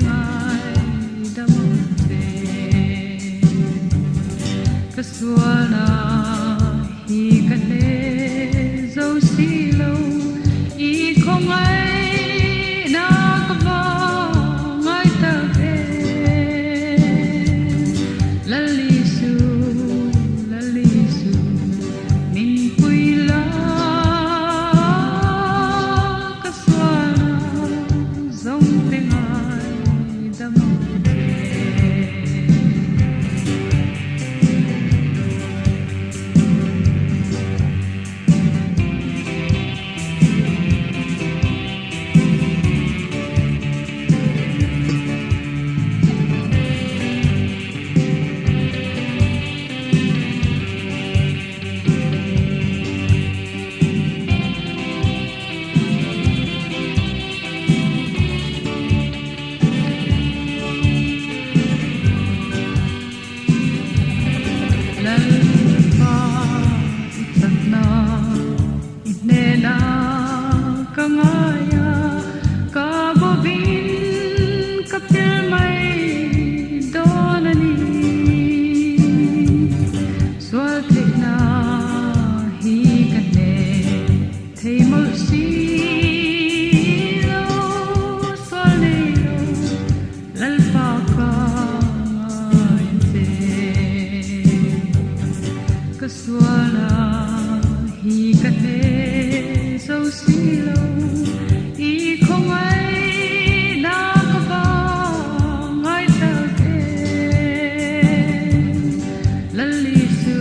ai đam mê kasuana hi kane zo si lo I không ai na kava ngai ta ve lali su min pui la kasuana zong teng ai dam kasuana hi kane so silo I không ai na kava ngai ta ke lali su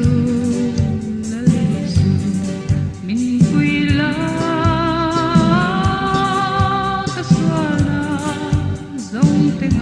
min pui la kasuana zong teng